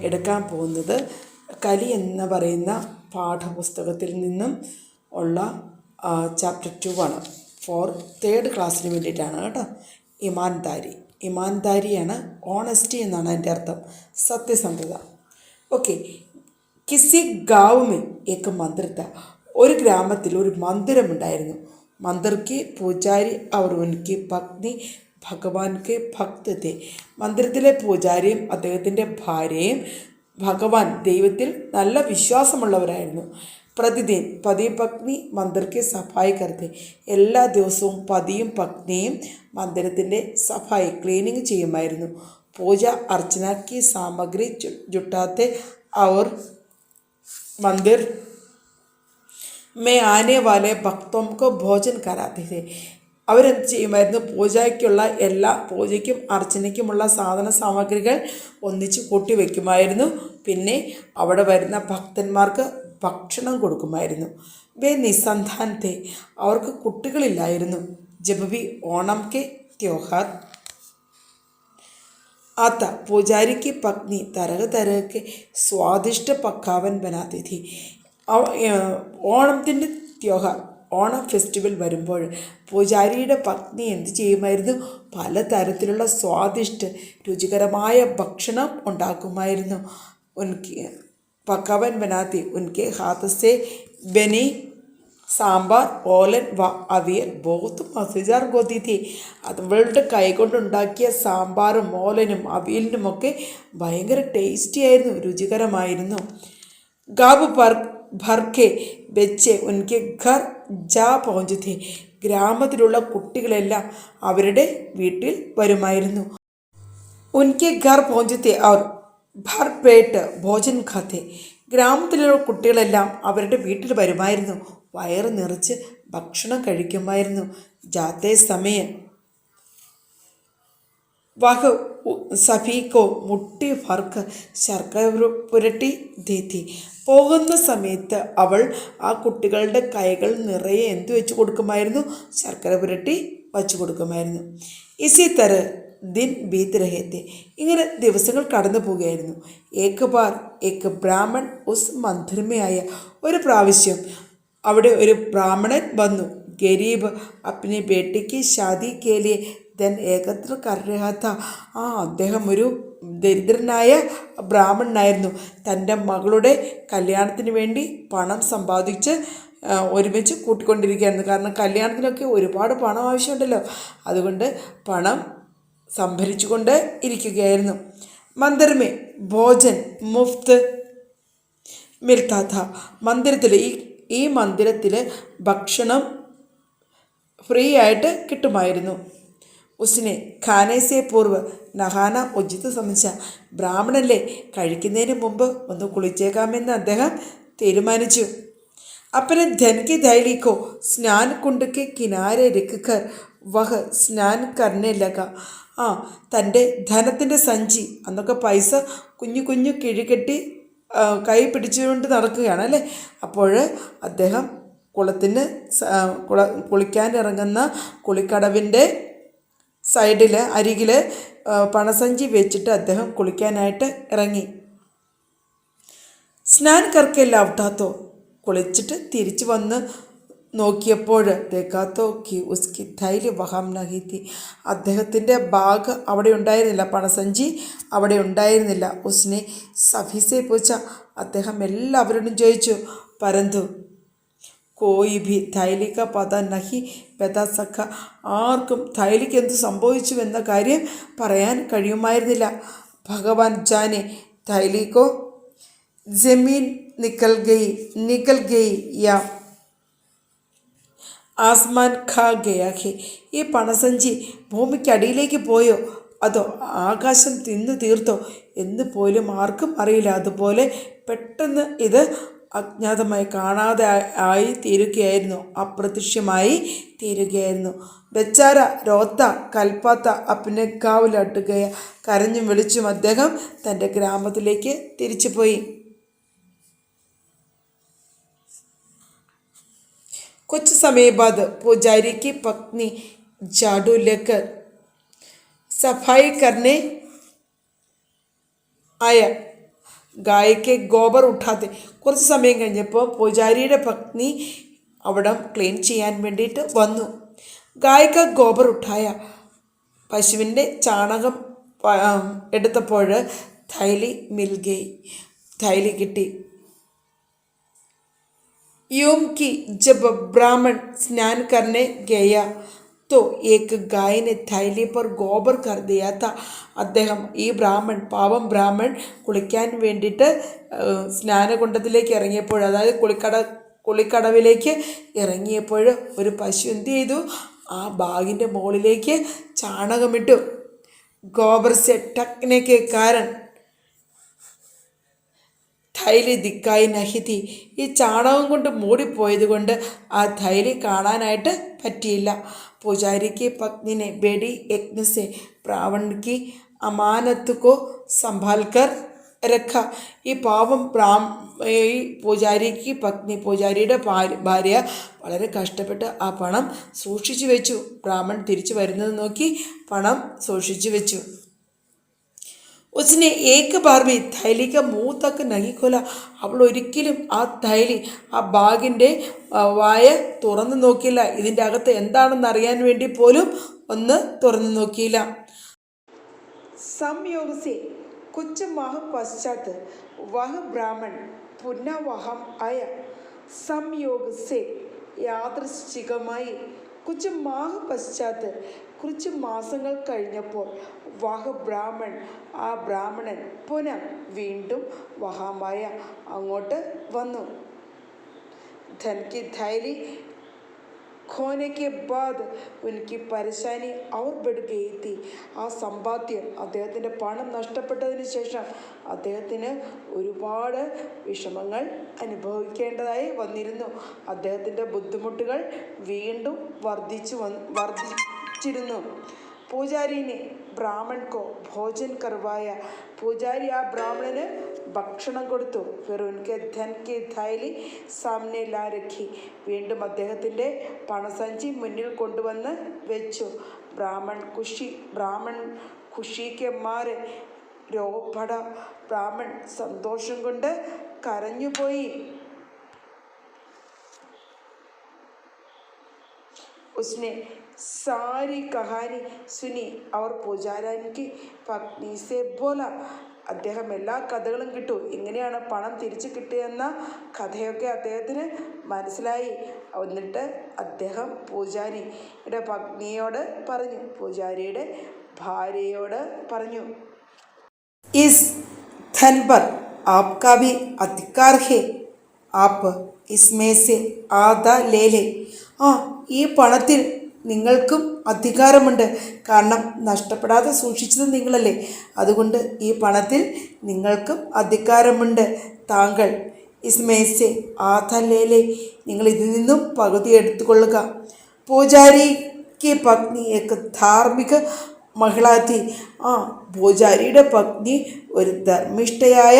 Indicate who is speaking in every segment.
Speaker 1: എടുക്കാൻ പോകുന്നത് കലി എന്ന് പറയുന്ന പാഠപുസ്തകത്തിൽ നിന്നും ഉള്ള ചാപ്റ്റർ 2 ആണ്. ഫോർ തേർഡ് ക്ലാസ്സിന് വേണ്ടിയിട്ടാണ് കേട്ടോ. ഇമാൻദാരിയാണ് ഓണസ്റ്റി എന്നാണ് അതിൻ്റെ അർത്ഥം, സത്യസന്ധത. ഓക്കെ. കിസി ഗാവ് മേ ഏക്ക് മന്ദിർ था. ഒരു ഗ്രാമത്തിൽ ഒരു മന്ദിരമുണ്ടായിരുന്നു. മന്ദിർക്ക് പൂജാരി അവർ ഉനക്ക് പത്നി ഭഗവാൻക്ക് ഭക്ത് थे. മന്ദിരത്തിലെ പൂജാരിയും അദ്ദേഹത്തിൻ്റെ ഭാര്യയും ഭഗവാൻ ദൈവത്തിൽ നല്ല വിശ്വാസമുള്ളവരായിരുന്നു. പ്രതിദിൻ പതി പത്നി മന്ദിർക്ക് സഫായി കരുതി. എല്ലാ ദിവസവും പതിയും പത്നിയും മന്ദിരത്തിൻ്റെ സഫായി ക്ലീനിങ് ചെയ്യുമായിരുന്നു. പൂജ അർച്ചനയ്ക്ക് സാമഗ്രി ജുട്ടാത്തെ അവർ मंदिर में आने वाले भक्तों को भोजन कराते थे. അവരെന്ത് ചെയ്യുമായിരുന്നു? പൂജയ്ക്കും അർച്ചനയ്ക്കുമുള്ള സാധന സാമഗ്രികൾ ഒന്നിച്ച് കൂട്ടി വയ്ക്കുമായിരുന്നു. പിന്നെ അവിടെ വരുന്ന ഭക്തന്മാർക്ക് ഭക്ഷണം കൊടുക്കുമായിരുന്നു. വേ നിസന്താനത്തെ, അവർക്ക് കുട്ടികളില്ലായിരുന്നു. ജബ് ഓണം കെ ത്യോഹാർ आता पुजारी की पत्नी तरह तरह के स्वादिष्ट पकावन बनाती थी. ഓണത്തിൻ്റെ ത്യോഹാർ, ഓണം ഫെസ്റ്റിവൽ വരുമ്പോൾ പൂജാരിയുടെ പത്നി എന്ത് ചെയ്യുമായിരുന്നു? പലതരത്തിലുള്ള സ്വാദിഷ്ട രുചികരമായ ഭക്ഷണം ഉണ്ടാക്കുമായിരുന്നു. ഉൻകെ പക്കാവൻ ബനാത്തി ഉൻകെ ഹാത്ത് ബനി സാമ്പാർ ഓലൻ അവിയൽ ബോത്ത് മസിജാർ ഗോതി. അവളുടെ കൈകൊണ്ടുണ്ടാക്കിയ സാമ്പാറും ഓലനും അവിയലിനുമൊക്കെ ഭയങ്കര ടേസ്റ്റി ആയിരുന്നു, രുചികരമായിരുന്നു. ഗാബ് ഭർക്കെ വെച്ച് ഉൻകെ ഘർ ജാ പਹੁഞ്ചി. ഗ്രാമത്തിലുള്ള കുട്ടികളെല്ലാം അവരുടെ വീട്ടിൽ വരുമായിരുന്നു. ഉൻകെ ഘർ പਹੁഞ്ചത്തെ അവർ ഭർ പേട്ട് ഭോജൻ ഖാത്തെ. ഗ്രാമത്തിലുള്ള കുട്ടികളെല്ലാം അവരുടെ വീട്ടിൽ വരുമായിരുന്നു, വയറ് നിറച്ച് ഭക്ഷണം കഴിക്കുമായിരുന്നു. ജാത്തെ സമയം വഹ് സഫീക്കോ മുട്ടി ഫർക്ക് ശർക്കര പുരട്ടി ദേത്തി. പോകുന്ന സമയത്ത് അവൾ ആ കുട്ടികളുടെ കൈകൾ നിറയെ എന്തു വെച്ച് കൊടുക്കുമായിരുന്നു? ശർക്കര പുരട്ടി വച്ചു കൊടുക്കുമായിരുന്നു. ഇസി തര ദിൻ ബീത് രഹത്തെ. ഇങ്ങനെ ദിവസങ്ങൾ കടന്നു പോവുകയായിരുന്നു. ഏക് ബാർ ഏക് ബ്രാഹ്മൺ ഉസ് മന്ദിരമയായ ഒരു പ്രാവശ്യം അവിടെ ഒരു ബ്രാഹ്മണൻ വന്നു. ഗരീബ് അപ്നി ബേട്ടിക്ക് ഷാദി കേലിയെ ധൻ ഏകത്ര കർ രഹാ था. അദ്ദേഹം ഒരു ദരിദ്രനായ ബ്രാഹ്മണനായിരുന്നു. തൻ്റെ മകളുടെ കല്യാണത്തിന് വേണ്ടി പണം സമ്പാദിച്ച് ഒരുമിച്ച് കൂട്ടിക്കൊണ്ടിരിക്കുകയായിരുന്നു. കാരണം കല്യാണത്തിനൊക്കെ ഒരുപാട് പണം ആവശ്യമുണ്ടല്ലോ, അതുകൊണ്ട് പണം സംഭരിച്ചുകൊണ്ട് ഇരിക്കുകയായിരുന്നു. മന്ദിരമേ ഭോജൻ മുഫ്ത് മിൽത്താ था. മന്ദിരത്തിൽ ഈ മന്ദിരത്തിൽ ഭക്ഷണം ഫ്രീ ആയിട്ട് കിട്ടുമായിരുന്നു. ഉസ്നെ ഖാനേസെ പൂർവ് നഹാന ഉചിത് സംബന്ധിച്ച ബ്രാഹ്മണല്ലേ, കഴിക്കുന്നതിന് മുമ്പ് ഒന്ന് കുളിച്ചേക്കാമെന്ന് അദ്ദേഹം തീരുമാനിച്ചു. अपने धन की थैली को स्नान कुंड के किनारे रखकर वह स्नान करने लगा. തൻ്റെ ധനത്തിൻ്റെ സഞ്ചി, അന്നൊക്കെ പൈസ കുഞ്ഞു കുഞ്ഞു കിഴികെട്ടി കൈ പിടിച്ചുകൊണ്ട് നടക്കുകയാണ് അല്ലേ. അപ്പോൾ അദ്ദേഹം കുളിക്കാനിറങ്ങുന്ന കുളിക്കടവിൻ്റെ സൈഡിൽ അരികിൽ പണസഞ്ചി വെച്ചിട്ട് അദ്ദേഹം കുളിക്കാനായിട്ട് ഇറങ്ങി. സ്നാൻ കർക്കെ ലൗട്ടാത്തോ, കുളിച്ചിട്ട് തിരിച്ചു വന്ന് നോക്കിയപ്പോൾ ദേഖാത്തോ കി ഉസ്കി ധൈര്യ വഹാം നഹി തി. അദ്ദേഹത്തിൻ്റെ ബാഗ് അവിടെ ഉണ്ടായിരുന്നില്ല, പണസഞ്ചി അവിടെ ഉണ്ടായിരുന്നില്ല. ഉസ്നെ സഫീസെ പൂച്ച, അദ്ദേഹം എല്ലാവരോടും ചോദിച്ചു. പരന്തു കോയി ഭി ഥൈലിക പത നഹി ബതാ സഖ. ആർക്കും ഥൈലിക്ക് എന്ത് സംഭവിച്ചു എന്ന കാര്യം പറയാൻ കഴിയുമായിരുന്നില്ല. ഭഗവാൻ ജാനെ ഥൈലിക്കോ ജമീൻ നിക്കൽ ഗയി യാ ആസ്മാൻ ഖാ ഗയാ ഹെ. ഈ പണസഞ്ചി ഭൂമിക്കടിയിലേക്ക് പോയോ അതോ ആകാശം തിന്നു തീർത്തോ എന്ന് പോലും ആർക്കും അറിയില്ല. അതുപോലെ പെട്ടെന്ന് ഇത് അജ്ഞാതമായി കാണാതെ ആയി തീരുകയായിരുന്നു, അപ്രത്യക്ഷമായി തീരുകയായിരുന്നു. ബെച്ചാര രോത്ത കൽപ്പാത്ത അപ്പിനെ കാവിലട്ടുകയ. കരഞ്ഞും വിളിച്ചും അദ്ദേഹം തൻ്റെ ഗ്രാമത്തിലേക്ക് തിരിച്ചുപോയി. कुछ समय बाद पुजारी की पत्नी झाड़ू लेकर सफाई करने आया. गाय के गोबर उठाते കുറച്ച് സമയം കഴിഞ്ഞപ്പോൾ പൂജാരിയുടെ പത്നി അവിടം ക്ലീൻ ചെയ്യാൻ വേണ്ടിയിട്ട് വന്നു. ഗായക ഗോബർ ഉഠായ പശുവിൻ്റെ ചാണകം എടുത്തപ്പോൾ थैली मिल गई, थैली किटी. यूं कि जब ब्राह्मण स्नान करने गया तो एक गाय ने थैली पर गोबर कर दिया था. അദ്ദേഹം ഈ പാവം ബ്രാഹ്മൺ കുളിക്കാൻ വേണ്ടിയിട്ട് സ്നാനകുണ്ടത്തിലേക്ക് ഇറങ്ങിയപ്പോൾ, അതായത് കുളിക്കടവിലേക്ക് ഇറങ്ങിയപ്പോൾ ഒരു പശു എന്ത് ചെയ്തു, ആ ബാഗിൻ്റെ മുകളിലേക്ക് ചാണകമിട്ടു. ഗോബർ സെ ടക്നെ കെ കാരൻ थैली दिखाई नहीं थी. ഈ ചാണകം കൊണ്ട് മൂടിപ്പോയത് കൊണ്ട് ആ थैली കാണാനായിട്ട് പറ്റിയില്ല. പൂജാരിക്ക് പത്നിനെ बेड़ी यज्ञ से ब्राह्मण की अमानत को संभाल कर रखा. ഈ പാവം ഈ പൂജാരിക്ക് പത്നി, പൂജാരിയുടെ ഭാര്യ വളരെ കഷ്ടപ്പെട്ട് ആ പണം സൂക്ഷിച്ചു വെച്ചു. ബ്രാഹ്മൺ തിരിച്ചു വരുന്നത് നോക്കി പണം സൂക്ഷിച്ചു വെച്ചു. उसने एक बार भी थैली का मुँह तक नहीं खोला. അവൾ ഒരിക്കലും ആ थैली, ആ ബാഗിൻ്റെ വായ തുറന്നു നോക്കിയില്ല. ഇതിൻ്റെ അകത്ത് എന്താണെന്ന് അറിയാൻ വേണ്ടി പോലും ഒന്ന് തുറന്നു നോക്കിയില്ല. संयोग से कुछ माह पश्चात वह ब्राह्मण पुनः वहाँ आया. संयोग से യാദൃശ്ചികമായി കുച്ച് മാഹ് പശ്ചാത്ത്, കുറച്ച് മാസങ്ങൾ കഴിഞ്ഞപ്പോൾ വഹ് ബ്രാഹ്മൺ, ആ ബ്രാഹ്മണൻ പുനഃ വീണ്ടും വഹാമായ അങ്ങോട്ട് വന്നു. ധൻ की थैली खोने के बाद उनकी परेशानी और बढ़ गई थी. ആ സമ്പാദ്യം, അദ്ദേഹത്തിൻ്റെ പണം നഷ്ടപ്പെട്ടതിന് ശേഷം അദ്ദേഹത്തിന് ഒരുപാട് വിഷമങ്ങൾ അനുഭവിക്കേണ്ടതായി വന്നിരുന്നു. അദ്ദേഹത്തിൻ്റെ ബുദ്ധിമുട്ടുകൾ വീണ്ടും വർദ്ധിച്ചിരുന്നു. പൂജാരിനെ ബ്രാഹ്മൺ കോ ഭോജൻ കർവായ. പൂജാരി ആ ബ്രാഹ്മണന് ഭക്ഷണം കൊടുത്തു. ഫിർ ഉൻകെ ധൻ കി थैली സാമനെ ലാ രഖി. വീണ്ടും അദ്ദേഹത്തിൻ്റെ പണസഞ്ചി മുന്നിൽ കൊണ്ടുവന്ന് വെച്ചു. ബ്രാഹ്മൺ ഖുഷിക്ക് മാരെ രോപട. ബ്രാഹ്മൺ സന്തോഷം കൊണ്ട് കരഞ്ഞുപോയി. उसने सारी कहानी सुनी और पुजारी की पत्नी से बोला. അദ്ദേഹം എല്ലാ കഥകളും കിട്ടു. എങ്ങനെയാണ് പണം തിരിച്ചു കിട്ടിയെന്ന കഥയൊക്കെ അദ്ദേഹത്തിന് മനസ്സിലായി. എന്നിട്ട് അദ്ദേഹം പൂജാരിയുടെ പത്നിയോട് പറഞ്ഞു, പൂജാരിയുടെ ഭാര്യയോട് പറഞ്ഞു, ഇസ് ധൻ पर आपका भी अधिकार है, आप इसमें से आधा ले ले. ഈ പണത്തിൽ നിങ്ങൾക്കും അധികാരമുണ്ട്. കാരണം നഷ്ടപ്പെടാതെ സൂക്ഷിച്ചത് നിങ്ങളല്ലേ. അതുകൊണ്ട് ഈ പണത്തിൽ നിങ്ങൾക്കും അധികാരമുണ്ട്. താങ്കൾ ഇസ്മേസെ ആധലേലെ, നിങ്ങൾ ഇതിൽ നിന്നും പകുതി എടുത്തുകൊള്ളുക. പൂജാരിക്ക് പത്നി ഏക ധാർമ്മിക മഹിളാത്തി. പൂജാരിയുടെ പത്നി ഒരു ധർമ്മിഷ്ഠയായ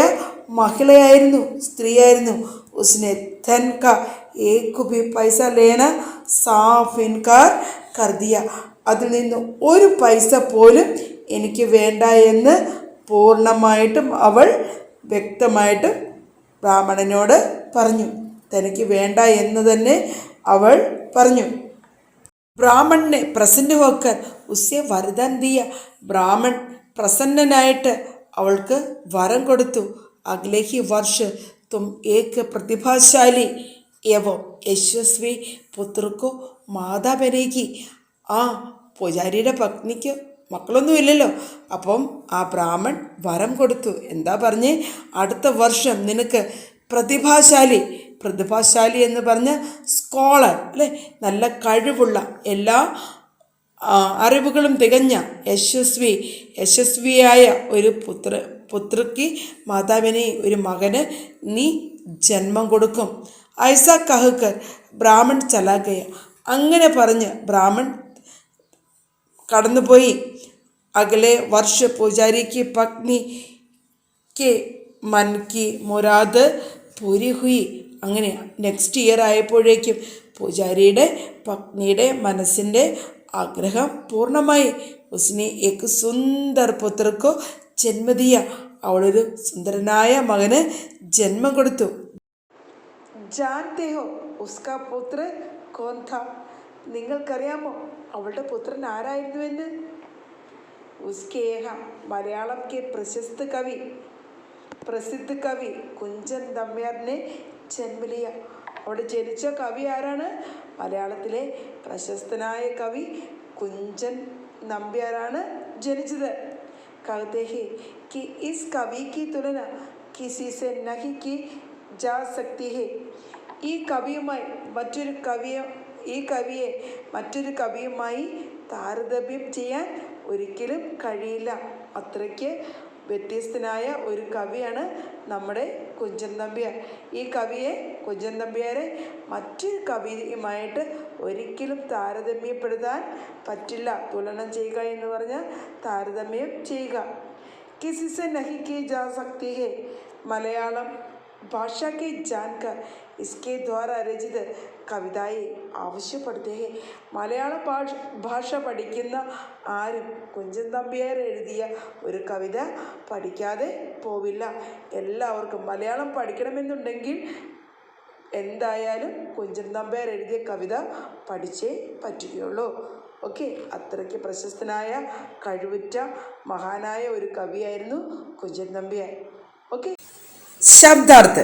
Speaker 1: മഹിളയായിരുന്നു, സ്ത്രീയായിരുന്നു. ഉസ്നെ ധൻ കാ ഏക് ഭി പൈസ ലേന സാഫ് ഇൻകാർ കർ ദിയ. അതിൽ നിന്ന് ഒരു പൈസ പോലും എനിക്ക് വേണ്ട എന്ന് പൂർണ്ണമായിട്ടും അവൾ വ്യക്തമായിട്ടും ബ്രാഹ്മണനോട് പറഞ്ഞു. തനിക്ക് വേണ്ട എന്ന് തന്നെ അവൾ പറഞ്ഞു. ബ്രാഹ്മണനെ പ്രസന്ന ഹോക്കർ ഉസ്സെ വരദാൻ ദിയ. ബ്രാഹ്മൺ പ്രസന്നനായിട്ട് അവൾക്ക് വരം കൊടുത്തു. അഗ്ലേ ഹി വർഷ തും ഏക് പ്രതിഭാശാലി एवं यशस्वी पुत्र को माता बनेगी. പൂജാരിയുടെ പത്നിക്ക് മക്കളൊന്നുമില്ലല്ലോ. അപ്പം ആ ബ്രാഹ്മൺ വരം കൊടുത്തു. എന്താ പറഞ്ഞ്, അടുത്ത വർഷം നിനക്ക് പ്രതിഭാശാലി എന്ന് പറഞ്ഞ സ്കോളർ അല്ലേ, നല്ല കഴിവുള്ള, എല്ലാ അറിവുകളും തികഞ്ഞ യശസ്വിയായ ഒരു പുത്രയ്ക്ക് മാതാവിനെ, ഒരു മകന് നീ ജന്മം കൊടുക്കും. ഐസ കഹക്കർ ബ്രാഹ്മൺ ചലാഗയ. അങ്ങനെ പറഞ്ഞ് ബ്രാഹ്മൺ കടന്നുപോയി. അഗലെ വർഷ പൂജാരിക്ക് പത്നിക്ക് മൻ കി മുരാദ് പൂരി ഹുയി. അങ്ങനെ നെക്സ്റ്റ് ഇയർ ആയപ്പോഴേക്കും പൂജാരിയുടെ പത്നിയുടെ മനസ്സിൻ്റെ ആഗ്രഹം പൂർണ്ണമായി. ഉസ്നെ ഏക് സുന്ദർ പുത്രക്കോ ജന്മദിയ. അവളൊരു സുന്ദരനായ മകന് ജന്മം കൊടുത്തു. ജാൻതേ ഹോ ഉസ്കാ പുത്ര കോൻ ഥാ? നിങ്ങൾക്കറിയാമോ അവളുടെ പുത്രൻ ആരായിരുന്നുവെന്ന്? ഉസ്കെ യഹാ മലയാളം കെ പ്രസിദ്ധ കവി കുഞ്ചൻ നമ്പ്യാറിനെ ജന്മലിയ. അവിടെ ജനിച്ച കവി ആരാണ്? മലയാളത്തിലെ പ്രശസ്തനായ കവി കുഞ്ചൻ നമ്പ്യാരാണ് ജനിച്ചത്. कहते हैं कि इस कवि की तुलना किसी से नहीं की जा सकती है. ഈ കവിയെ മറ്റൊരു കവിയുമായി താരതമ്യം ചെയ്യാൻ ഒരിക്കലും കഴിയില്ല. അത്രയ്ക്ക് വ്യത്യസ്തനായ ഒരു കവിയാണ് നമ്മുടെ കുഞ്ചൻ നമ്പ്യാർ. ഈ കുഞ്ചൻ നമ്പ്യാരെ മറ്റൊരു കവിയുമായിട്ട് ഒരിക്കലും താരതമ്യപ്പെടുത്താൻ പറ്റില്ല. തുലനം ചെയ്യുക എന്ന് പറഞ്ഞാൽ താരതമ്യം ചെയ്യുക. കിസി സെ നഹി കി ജാ സക്തി ഹെ. മലയാളം ഭാഷ के जानकर इसके द्वारा रचित കവിതായെ ആവശ്യപ്പെടുത്തേ. മലയാള ഭാഷ പഠിക്കുന്ന ആരും കുഞ്ചൻ നമ്പ്യാർ എഴുതിയ ഒരു കവിത പഠിക്കാതെ പോവില്ല. എല്ലാവർക്കും മലയാളം പഠിക്കണമെന്നുണ്ടെങ്കിൽ എന്തായാലും കുഞ്ചൻ നമ്പ്യാർ എഴുതിയ കവിത പഠിച്ചേ പറ്റുകയുള്ളൂ. ഓക്കെ, അത്രയ്ക്ക് പ്രശസ്തനായ കഴിവുറ്റ മഹാനായ ഒരു കവിയായിരുന്നു കുഞ്ചൻ നമ്പ്യാർ. ഓക്കെ, ശബ്ദാർത്ഥ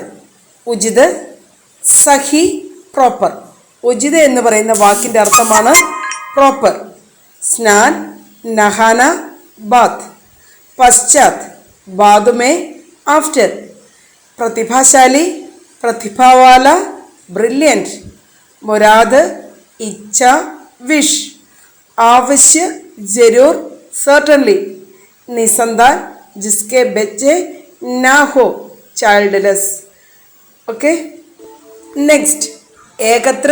Speaker 1: ഉചിത്, സഹി, പ്രോപ്പർ. ഉചിത എന്ന് പറയുന്ന വാക്കിൻ്റെ അർത്ഥമാണ് പ്രോപ്പർ. സ്നാൻ, നഹാന, ബാത്ത്. പശ്ചാത്ത്, ബാദുമേ, ആഫ്റ്റർ. പ്രതിഭാശാലി, പ്രതിഭാവാല, ബ്രില്യൻറ്റ്. മുരാദ്, ഇച്ഛ, വിഷ്. ആവശ്യ, ജരൂർ, സർട്ടൻലി. നിസന്താൻ, ജിസ്കെ ബच्चे ना हो, चाइल्डलेस. ओके, नेक्स्ट एकत्र,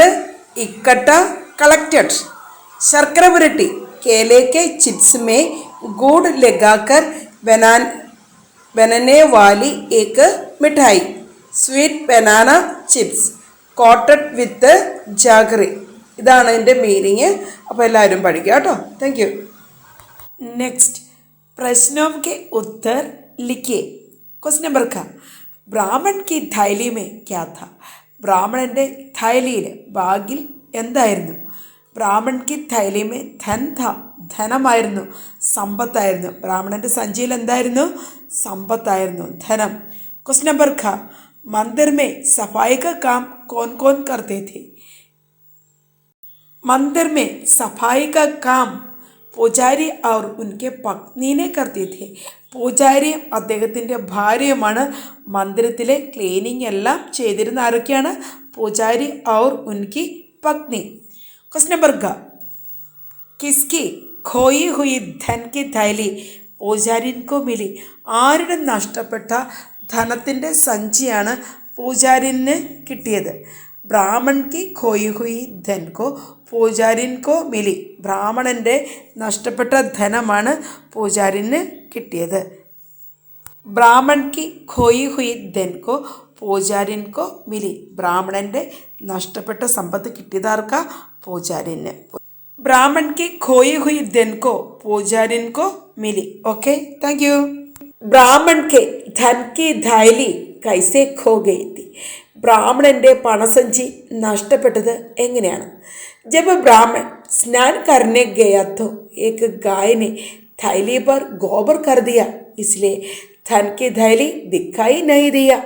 Speaker 1: इकट्ठा, कलेक्टेड. शर्करा पुरटी, केले के चिप्स में गुड़ लगाकर बनाने वाली एक मिठाई. Sweet banana chips coated with jaggery. ഇതാണ് ഇതിൻ്റെ മീനിങ്. അപ്പോൾ എല്ലാവരും പഠിക്കുക കേട്ടോ. Thank you. നെക്സ്റ്റ്, പ്രശ്നോം കെ ഉത്തർ ലിഖിए. ക്വസ്റ്റ്യൻ നമ്പർ ക. ബ്രാഹ്മൺ കി थैली में क्या था? ബ്രാഹ്മണൻ്റെ थैलीയിൽ ബാഗിൽ എന്തായിരുന്നു? ബ്രാഹ്മൺ കി थैली में धन था. ധനമായിരുന്നു, സമ്പത്തായിരുന്നു. ബ്രാഹ്മണൻ്റെ സഞ്ചിയിൽ എന്തായിരുന്നു? സമ്പത്തായിരുന്നു, ധനം. ക്വസ്റ്റ്യൻ നമ്പർ ഖ. मंदिर में सफाई का काम कौन कौन करते थे? मंदिर में सफाई का काम പൂജാരി और उनके पत्नी ने करते थे. പൂജാരിയും അദ്ദേഹത്തിൻ്റെ ഭാര്യയുമാണ് മന്ദിരത്തിലെ ക്ലീനിങ് എല്ലാം ചെയ്തിരുന്ന. ആരൊക്കെയാണ്? പൂജാരി और उनकी पत्नी. क्वेश्चन नंबर ग. किसकी खोई हुई धन की थैली പൂജാരിൻ को मिली? ആരുടെ നഷ്ടപ്പെട്ട ധനത്തിൻ്റെ സഞ്ചിയാണ് പൂജാരിന് കിട്ടിയത്? ബ്രാഹ്മൺ കി ഖോയി ഹുയി ധൻ കോ പൂജാരിൻ കോ മിലി. ബ്രാഹ്മണൻ്റെ നഷ്ടപ്പെട്ട ധനമാണ് പൂജാരിന് കിട്ടിയത്. ബ്രാഹ്മൺ കി ഖോയി ഹുയി ധൻ കോ പൂജാരിൻ കോ മിലി. ബ്രാഹ്മണൻ്റെ നഷ്ടപ്പെട്ട സമ്പത്ത് കിട്ടിയതാർക്ക? പൂജാരിന്. ബ്രാഹ്മൺ കി ഖോയി ഹുയി ധൻ കോ പൂജാരിൻ കോ മിലി. Okay, thank you. ബ്രാഹ്മൺ കെ ധൻ കി थैली കൈസെ ഖോ ഗയി തി. ബ്രാഹ്മണൻ്റെ പണസഞ്ചി നഷ്ടപ്പെട്ടത് എങ്ങനെയാണ്? ജബ് ബ്രാഹ്മൺ സ്നാൻ കർനെ ഗയാ തോ ഏക് ഗായ് നെ थैली पर गोबर कर दिया, इसलिए धन की थैली दिखाई नहीं दिया.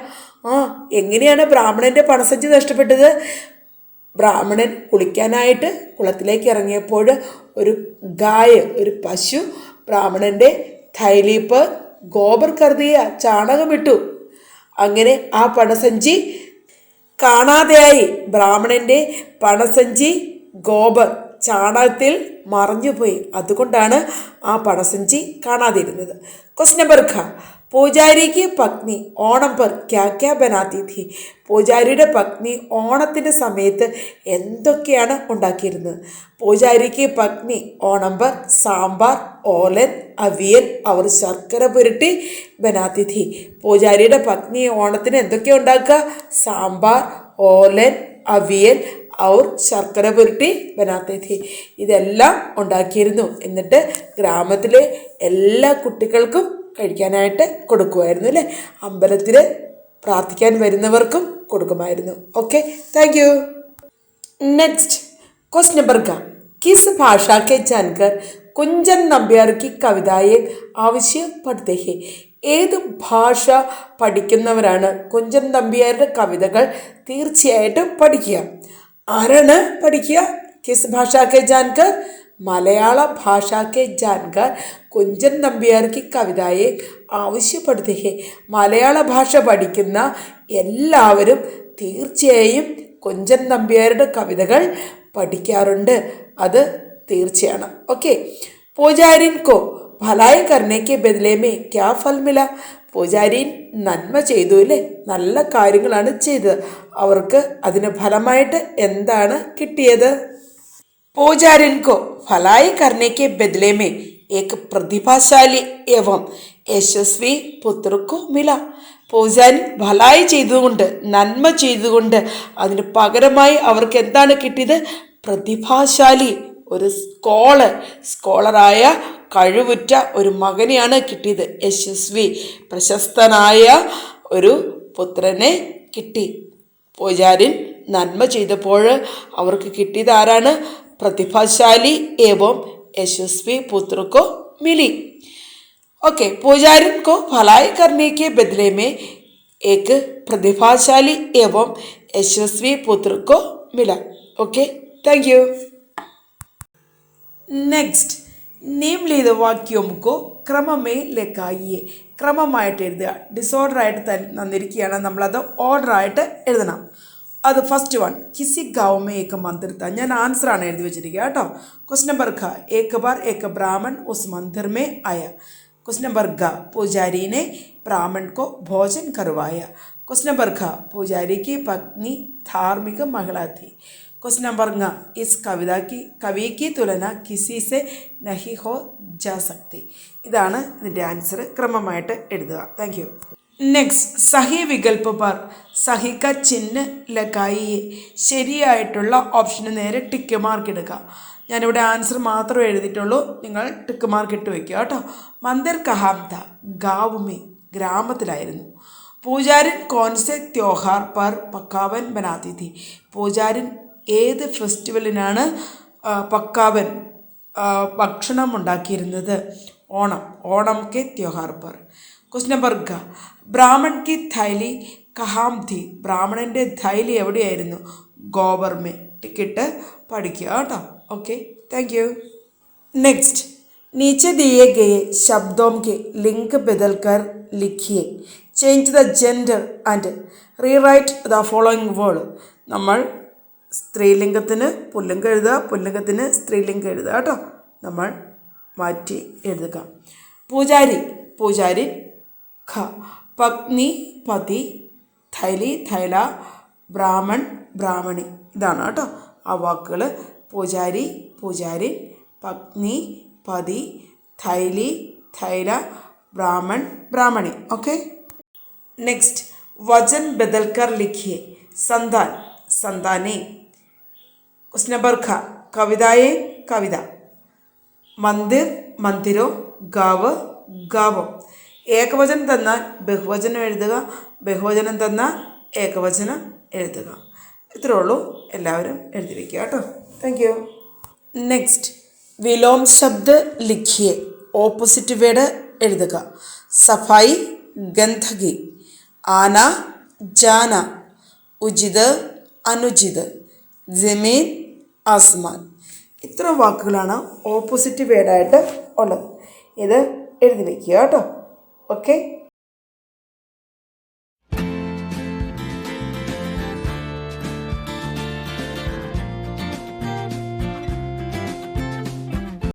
Speaker 1: എങ്ങനെയാണ് ബ്രാഹ്മണൻ്റെ പണസഞ്ചി നഷ്ടപ്പെട്ടത്? ബ്രാഹ്മണൻ കുളിക്കാനായിട്ട് കുളത്തിലേക്ക് ഇറങ്ങിയപ്പോൾ ഒരു ഗായ്, ഒരു പശു ബ്രാഹ്മണൻ്റെ थैली पर ഗോബർ കർദിയ, ചാണകമിട്ടു. അങ്ങനെ ആ പണസഞ്ചി കാണാതെയായി. ബ്രാഹ്മണൻ്റെ പണസഞ്ചി ഗോബർ, ചാണകത്തിൽ മറഞ്ഞുപോയി. അതുകൊണ്ടാണ് ആ പണസഞ്ചി കാണാതിരുന്നത്. ക്വസ്റ്റ്യൻ നമ്പർ ഖ. പൂജാരിക്ക് പത്നി ഓണം പർ ക്യാ ക്യാ ബനാത്തി ഥി. പൂജാരിയുടെ പത്നി ഓണത്തിൻ്റെ സമയത്ത് എന്തൊക്കെയാണ് ഉണ്ടാക്കിയിരുന്നത്? പൂജാരിക്ക് പത്നി ഓണം പർ സാമ്പാർ, ഓലൻ, അവിയൽ അവർ ശർക്കര പുരട്ടി ബനാത്തി ഥി. പൂജാരിയുടെ പത്നി ഓണത്തിന് എന്തൊക്കെയാണ് ഉണ്ടാക്കുക? സാമ്പാർ, ഓലൻ, അവിയൽ और ശർക്കര പുരട്ടി ബനാത്തെ ഥി. ഇതെല്ലാം ഉണ്ടാക്കിയിരുന്നു. എന്നിട്ട് ഗ്രാമത്തിലെ എല്ലാ കുട്ടികൾക്കും കഴിക്കാനായിട്ട് കൊടുക്കുമായിരുന്നു അല്ലേ. അമ്പലത്തിൽ പ്രാർത്ഥിക്കാൻ വരുന്നവർക്കും കൊടുക്കുമായിരുന്നു. Okay, thank U. Next question number का, किस भाषा के जानकर കുഞ്ചൻ നമ്പ്യാർ की കവിതയെ ആവശ്യപ്പെടുത്തേ हैं. ഏത് ഭാഷ പഠിക്കുന്നവരാണ് കുഞ്ചൻ നമ്പ്യാരുടെ കവിതകൾ തീർച്ചയായിട്ടും പഠിക്കുക? ആരാണ് പഠിക്കുക? കിസ് ഭാഷ കെ ജാൻകർ, മലയാള ഭാഷ കെ ജാൻകർ കുഞ്ചൻ നമ്പ്യാർ की കവിതയെ ആവശ്യപ്പെടുത്തേ हैं. മലയാള ഭാഷ പഠിക്കുന്ന എല്ലാവരും തീർച്ചയായും കുഞ്ചൻ നമ്പ്യാരുടെ കവിതകൾ പഠിക്കാറുണ്ട്. അത് തീർച്ചയാണ്. ഓക്കെ, പൂജാരിൻ കോ ഭലായി കർണയ്ക്ക് ബദലേമേ ക്യാ ഫൽ മില. പൂജാരിൻ നന്മ ചെയ്തു അല്ലേ, നല്ല കാര്യങ്ങളാണ് ചെയ്തത്. അവർക്ക് അതിന് ഫലമായിട്ട് എന്താണ് കിട്ടിയത്? പൂജാരിൻ കോ ഭലായി കർണയ്ക്ക് ബദലേമേ ഏക് പ്രതിഭാശാലി എവം യശസ്വി പുത്രക്കോ മില. പൂജാരി ഭലായി ചെയ്തുകൊണ്ട്, നന്മ ചെയ്തുകൊണ്ട് അതിന് പകരമായി അവർക്ക് എന്താണ് കിട്ടിയത്? പ്രതിഭാശാലി, ഒരു സ്കോളറായ കഴിവുറ്റ ഒരു മകനെയാണ് കിട്ടിയത്. യശസ്വി, പ്രശസ്തനായ ഒരു പുത്രനെ കിട്ടി. പൂജാരിൻ നന്മ ചെയ്തപ്പോൾ അവർക്ക് കിട്ടിയത് ആരാണ്? പ്രതിഭാശാലി ഏവം യശസ്വി പുത്രക്കോ മിലി. ओके, पुजारी को भलाई करने के बदले में एक प्रतिभाशाली एवं यशस्वी पुत्र को मिला. Okay, thank you. नेक्स्ट, निम्नलिखित वाक्यों को क्रम में लिखाइए. ക്രമമായിട്ട് എഴുതുക. ഡിസോർഡർ ആയിട്ട് തന്നിരിക്കുകയാണ്, നമ്മളത് ഓർഡർ ആയിട്ട് എഴുതണം. അത് ഫസ്റ്റ് വൺ, കിസി ഗാവ് മേ ഏക മന്ദിർ താ. ഞാൻ ആൻസറാണ് എഴുതി വെച്ചിരിക്കുക കേട്ടോ. ക്വസ്റ്റ്യൻ നമ്പർ ഖ, ഏക് ബാർ ഏക് ബ്രാഹ്മൺ ഉസ് മന്ദിർ മേ ആയ. क्वेश्चन नंबर ग, पुजारी ने ब्राह्मण को भोजन करवाया. क्वेश्चन नंबर ख, पुजारी की पत्नी धार्मिक महिला थी. क्वेश्चन नंबर ग, इस कवि की तुलना किसी से नहीं हो जा सकती. ഇതാണ് ഇതിൻ്റെ ആൻസർ. ക്രമമായിട്ട് എഴുതുക. Thank you. നെക്സ്റ്റ്, സഹി വികൽപ്പ് പർ സഹി ക ചിഹ്ന ലഗായിയെ. ശരിയായിട്ടുള്ള ഓപ്ഷന് നേരെ ടിക്ക് മാർക്ക് ഇടുക. ഞാനിവിടെ ആൻസർ മാത്രമേ എഴുതിയിട്ടുള്ളൂ, നിങ്ങൾ ടിക്ക് മാർക്ക് ഇട്ട് വയ്ക്കുക കേട്ടോ. മന്ദിർ കഹാം ത, ഗാവ് മേ, ഗ്രാമത്തിലായിരുന്നു. പൂജാരിൻ കോൺസെ ത്യോഹാർ പർ പക്കാവൻ ബനാത്തി തി. പൂജാരിൻ ഏത് ഫെസ്റ്റിവലിനാണ് പക്കാവൻ ഭക്ഷണം ഉണ്ടാക്കിയിരുന്നത്? ഓണം കെ ത്യോഹാർ പർ. ക്വസ്റ്റ്യൻ നമ്പർ ഖ, ബ്രാഹ്മൺ കി थैली കഹാം തി. ബ്രാഹ്മണൻ്റെ थैली എവിടെയായിരുന്നു? ഗോബർ മേ. ടിക്കറ്റ് പഠിക്കുക കേട്ടോ. Okay, thank you. नेक्स्ट, नीचे दिए गए शब्दों के लिंक बदलकर लिखिए. Change the gender and rewrite the following word. നമ്മൾ സ്ത്രീലിംഗത്തിന് പുല്ലിംഗം എഴുതുക, പുല്ലിംഗത്തിന് സ്ത്രീലിംഗം എഴുതുക കേട്ടോ. നമ്മൾ മാറ്റി എഴുതുക. പൂജാരി, പൂജാരി ഖ. പത്നി, പതി. थैली, थैला. ബ്രാഹ്മൺ, ബ്രാഹ്മണി. ഇതാണ് കേട്ടോ ആ വാക്കുകൾ. പൂജാരി, പൂജാരി. പത്നി, പതി. थैली, थैला. ब्राह्मण, ब्राह्मणी. ओके, नेक्स्ट, वजन बदलकर लिखिए. संतान, संताने. क्वेश्चन नंबर ख, कविताएं, कविता. मंदिर, मंदिरो. गाവ്, गावो. ഏകവചനം തന്നാൽ ബഹുവചനം എഴുതുക, ബഹുവചനം തന്നാൽ ഏകവചനം എഴുതുക. ഇത്രേ ഉള്ളൂ. എല്ലാവരും എഴുതി വയ്ക്കുക കേട്ടോ. Thank you. നെക്സ്റ്റ്, വിലോം ശബ്ദ് ലിഖിയെ. ഓപ്പോസിറ്റ് വേർഡ് എഴുതുക. സഫായി, ഗന്ധകി. ആന, ജാന. ഉചിത്, അനുചിത്. ജമീൻ, ആസ്മാൻ. ഇത്ര വാക്കുകളാണ് ഓപ്പോസിറ്റ് വേർഡായിട്ട് ഉള്ളത്. ഇത് എഴുതി വയ്ക്കുക കേട്ടോ. ഓക്കെ.